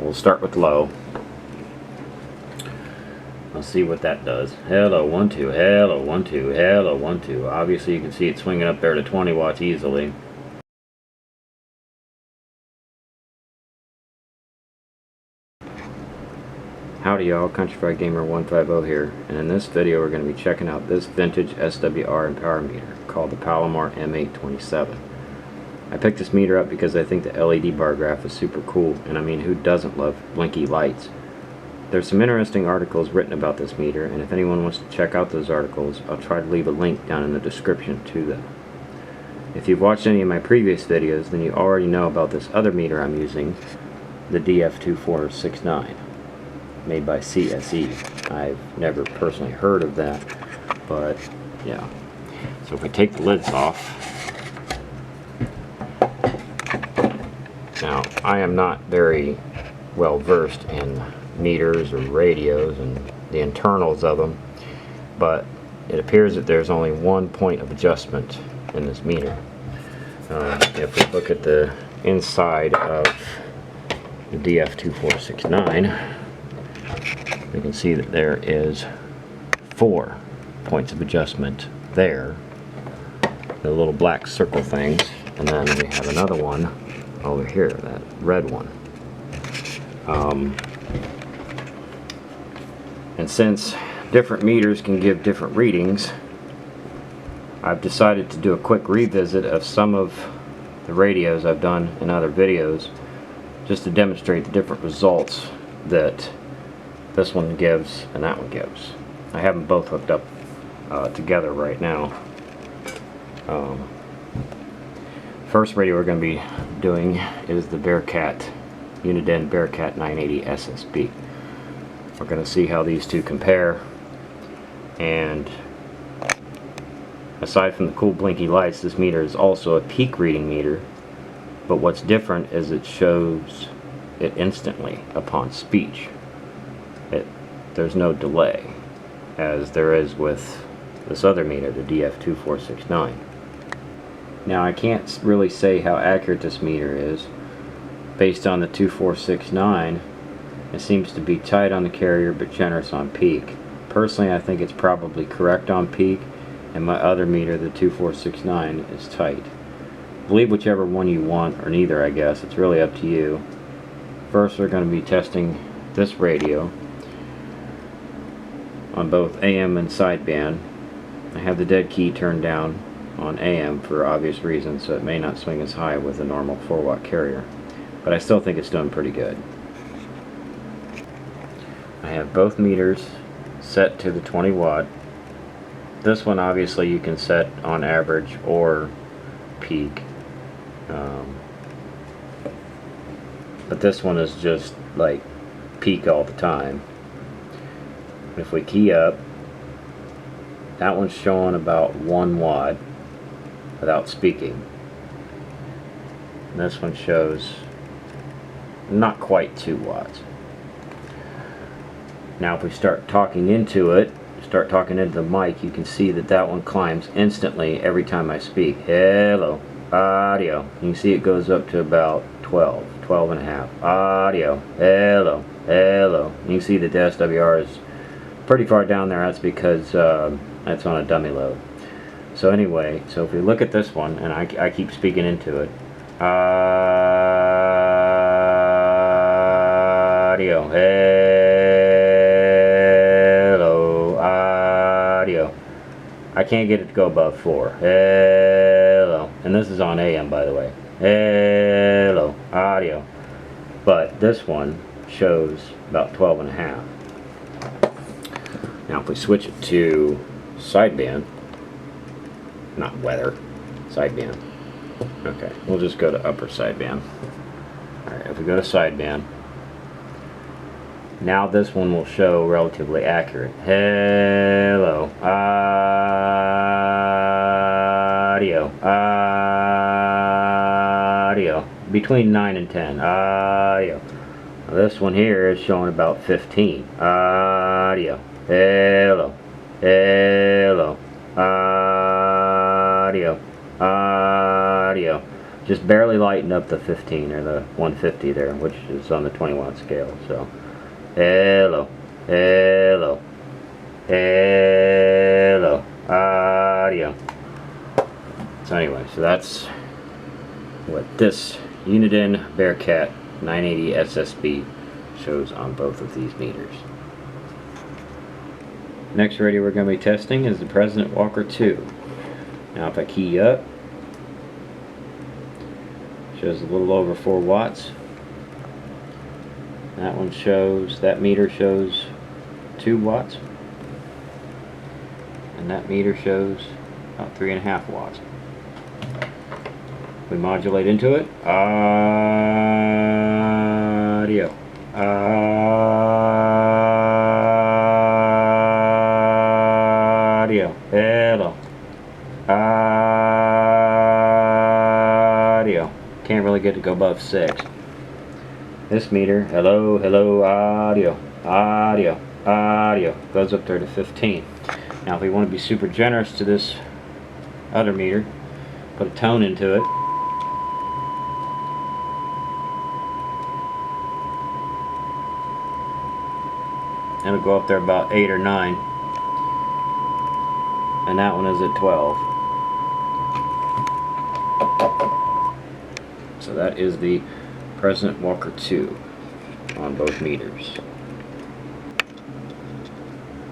we'll start with low. Let's see what that does. Hello, 1, 2, hello, 1, 2, hello, 1, 2. Obviously you can see it swinging up there to 20 watts easily. Howdy y'all, Country Fried Gamer 150 here, and in this video we're going to be checking out this vintage SWR and power meter called the Palomar M-827. I picked this meter up because I think the LED bar graph is super cool, and I mean, who doesn't love blinky lights? There's some interesting articles written about this meter, and if anyone wants to check out those articles, I'll try to leave a link down in the description to them. If you've watched any of my previous videos, then you already know about this other meter I'm using, the DF2469, made by CSE. I've never personally heard of that, but yeah. So if we take the lids off, now I am not very well versed in meters or radios and the internals of them, but it appears that there's only one point of adjustment in this meter. If we look at the inside of the DF2469, we can see that there is 4 points of adjustment there, the little black circle things, and then we have another one over here, that red one. And since different meters can give different readings, I've decided to do a quick revisit of some of the radios I've done in other videos, just to demonstrate the different results that this one gives and that one gives. I have them both hooked up together right now. First radio we're going to be doing is the Bearcat Uniden Bearcat 980 SSB. We're going to see how these two compare, and aside from the cool blinky lights, this meter is also a peak reading meter, but what's different is it shows it instantly upon speech. There's no delay, as there is with this other meter, the DF2469. Now I can't really say how accurate this meter is. Based on the 2469, it seems to be tight on the carrier but generous on peak. Personally, I think it's probably correct on peak, and my other meter, the 2469, is tight. Believe whichever one you want, or neither, I guess. It's really up to you. First, we're going to be testing this radio on both AM and sideband. I have the dead key turned down on AM for obvious reasons, so it may not swing as high with a normal 4-watt carrier, but I still think it's doing pretty good. I have both meters set to the 20 watt. This one obviously you can set on average or peak, but this one is just like peak all the time. If we key up, that one's showing about 1 watt without speaking. And this one shows not quite 2 watts. Now if we start talking into it, start talking into the mic, you can see that that one climbs instantly every time I speak. Hello, audio. You can see it goes up to about 12, 12 and a half. Audio, hello, hello. You can see that the SWR is pretty far down there. That's because that's on a dummy load. So anyway, so if we look at this one, and I keep speaking into it, audio, hello, audio. I can't get it to go above 4. Hello, and this is on AM, by the way. Hello, audio. But this one shows about 12 and a half. Now if we switch it to sideband, not weather, sideband. Okay, we'll just go to upper sideband. Alright, if we go to sideband, now this one will show relatively accurate. Hello, audio, audio. Between 9 and 10, audio. Now this one here is showing about 15. Audio. Hello, hello, audio, audio. just barely lightened up the 15 or the 150 there, which is on the 20-watt scale. So hello, hello, hello, audio. So anyway, so that's what this Uniden Bearcat 980 SSB shows on both of these meters. Next radio we're going to be testing is the President Walker 2. Now if I key up, shows a little over 4 watts. That one shows, that meter shows 2 watts. And that meter shows about 3.5 watts. We modulate into it. Audio. Audio. Hello. Audio. Can't really get to go above 6. This meter, hello, hello, audio, audio, audio, goes up there to 15. Now if we want to be super generous to this other meter, put a tone into it. And it'll go up there about 8 or 9. And that one is at 12. So that is the President Walker 2 on both meters.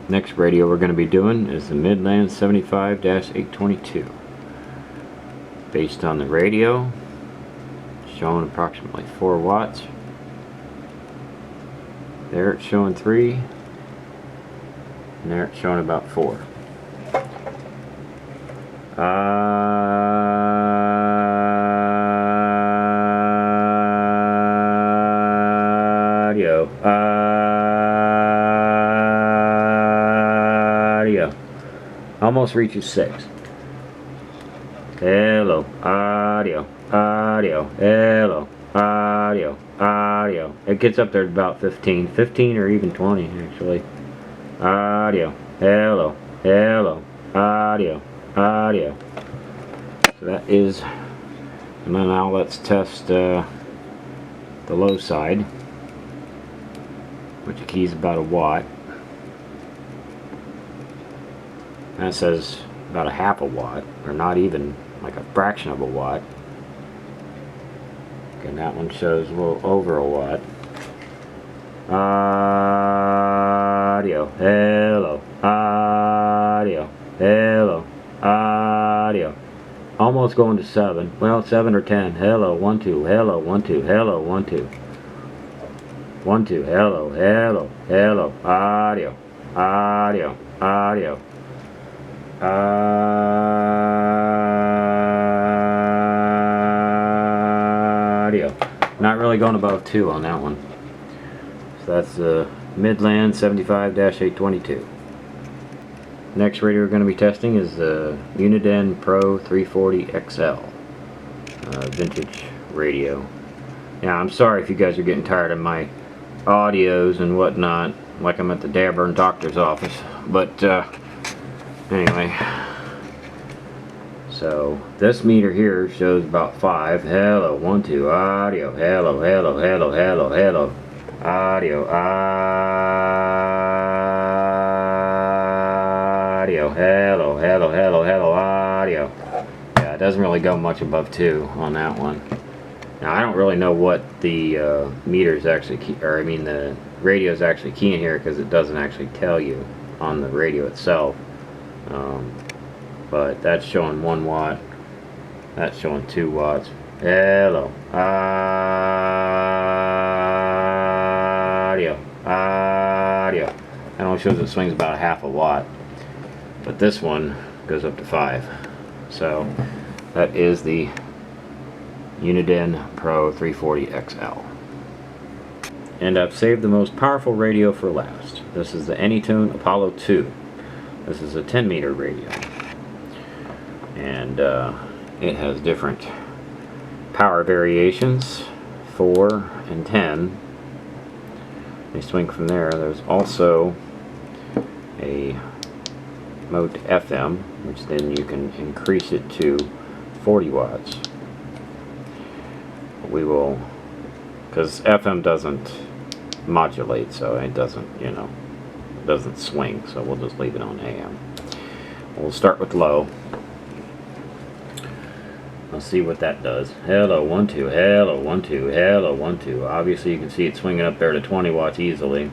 Next radio we're going to be doing is the Midland 75-822. Based on the radio, showing approximately 4 watts. There it's showing 3. And there it's showing about 4. Audio. Audio. Almost reaches 6. Hello. Audio. Audio. Hello. Audio. Audio. It gets up there to about 15. 15 or even 20 actually. Audio. Hello. Hello. Audio. Audio. So that is, and then now let's test the low side, which the key is about 1 watt. And it says about 1/2 watt, or not even like a fraction of a watt. And that one shows a little over 1 watt. Audio. Hello. Audio. Hello. Audio. Almost going to 7. Well, 7 or 10. Hello, 1, 2. Hello, 1, 2. Hello, 1, 2. 1, 2. Hello, hello, hello. Audio. Audio. Audio. Audio. Not really going above 2 on that one. So that's the Midland 75-822. Next radio we're going to be testing is the Uniden Pro 340 XL vintage radio. Now I'm sorry if you guys are getting tired of my audios and whatnot, like I'm at the Dabburn doctor's office, but anyway, so this meter here shows about 5. Hello, 1, 2, audio, hello, hello, hello, hello, hello, audio, audio, hello, hello, hello, hello, audio. Yeah, it doesn't really go much above 2 on that one. Now I don't really know what the meters actually key, or I mean the radio is actually keying here, because it doesn't actually tell you on the radio itself. But that's showing 1 watt. That's showing 2 watts. Hello, audio, audio. That only shows it swings about 1/2 watt. But this one goes up to 5. So that is the Uniden Pro 340 XL. And I've saved the most powerful radio for last. This is the Anytone Apollo 2. This is a 10 meter radio. And it has different power variations, 4 and 10. They swing from there. There's also a mode to FM, which then you can increase it to 40 watts. we will, because FM doesn't modulate, so it doesn't, you know, it doesn't swing, so we'll just leave it on AM. We'll start with low. Let's see what that does. Hello, 1 2, hello, 1 2, hello, 1 2. Obviously you can see it swinging up there to 20 watts easily.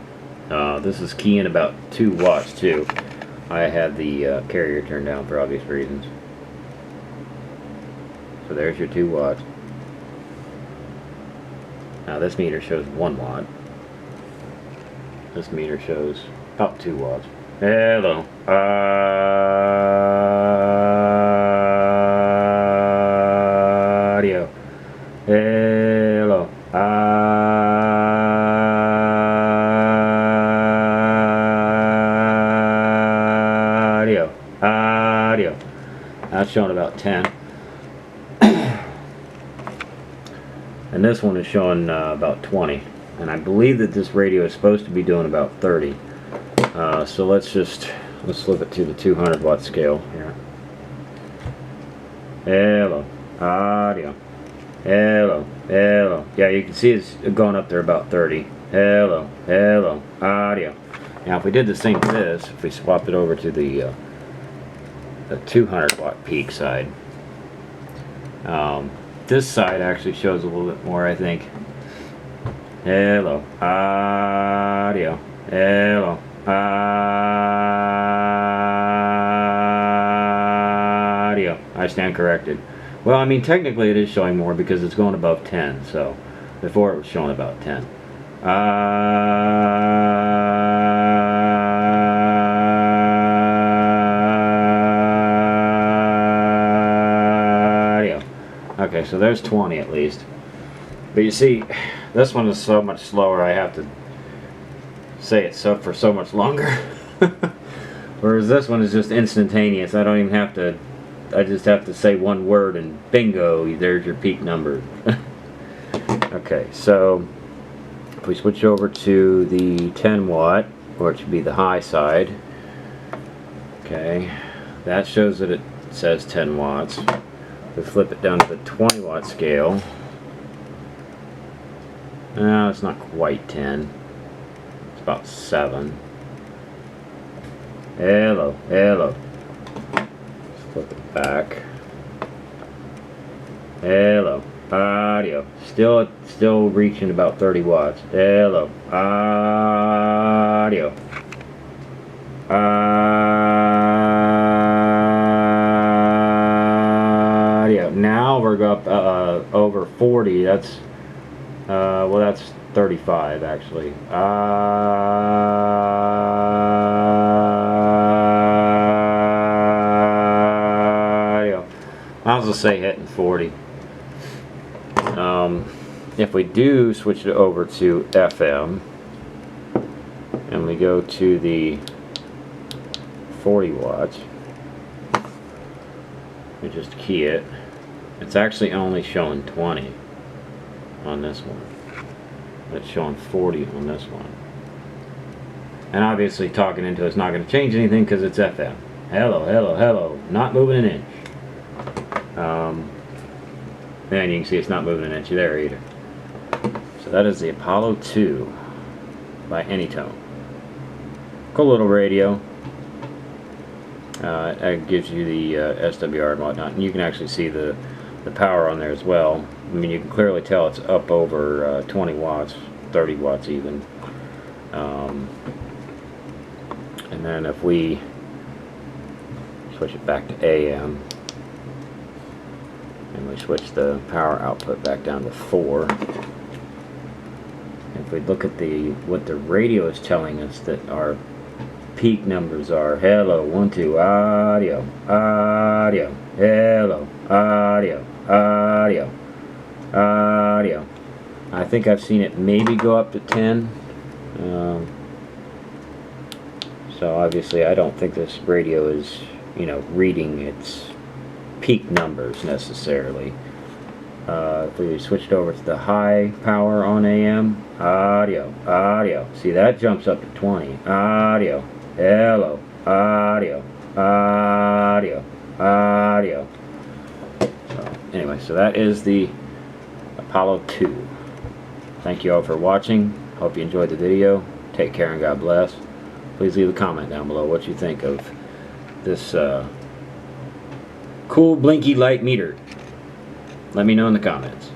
This is keying about 2 watts too. I had the carrier turned down for obvious reasons. So there's your 2 watts. Now this meter shows 1 watt. This meter shows about 2 watts. Hello. Audio. Hello. Audio. Audio. That's showing about 10. And this one is showing about 20. And I believe that this radio is supposed to be doing about 30. So let's flip it to the 200 watt scale here. Hello, audio. Hello, hello. Yeah, you can see it's going up there about 30. Hello, hello, audio. Now if we did the same for this, if we swapped it over to the 200 watt peak side, this side actually shows a little bit more, I think. Hello, audio. Hello, audio. I stand corrected. Well, I mean, technically it is showing more because it's going above 10, so before it was showing about 10. Audio. Okay, so there's 20 at least. But you see, this one is so much slower, I have to say it so for so much longer. Whereas this one is just instantaneous. I don't even have to, I just have to say one word and bingo, there's your peak number. Okay, so if we switch over to the 10 watt, or it should be the high side, okay, that shows that it says 10 watts. We flip it down to the 20 watt scale. No, it's not quite 10. It's about 7. Hello, hello. Let's flip it back. Hello, audio. Still reaching about 30 watts. Hello, audio. Audio. Now we're up over 40. That's well, that's 35 actually. I'll just say hitting 40. If we do switch it over to FM and we go to the 40 watts, we just key it. It's actually only showing 20 on this one. It's showing 40 on this one. And obviously talking into it's not going to change anything because it's FM. Hello, hello, hello. Not moving an inch. And you can see it's not moving an inch there either. So that is the Apollo 2 by Anytone. Cool little radio. It gives you the SWR and whatnot, and you can actually see the power on there as well. I mean, you can clearly tell it's up over 20 watts, 30 watts even. And then if we switch it back to AM, and we switch the power output back down to 4. If we look at what the radio is telling us that our peak numbers are, hello, 1 2, audio, audio, hello, audio, audio, audio. I think I've seen it maybe go up to 10. So obviously I don't think this radio is, you know, reading its peak numbers necessarily. If we switched over to the high power on AM, audio, audio. See, that jumps up to 20. Audio, hello, audio, audio, audio. So anyway, so that is the Apollo 2. Thank you all for watching. Hope you enjoyed the video. Take care and God bless. Please leave a comment down below what you think of this cool blinky light meter. Let me know in the comments.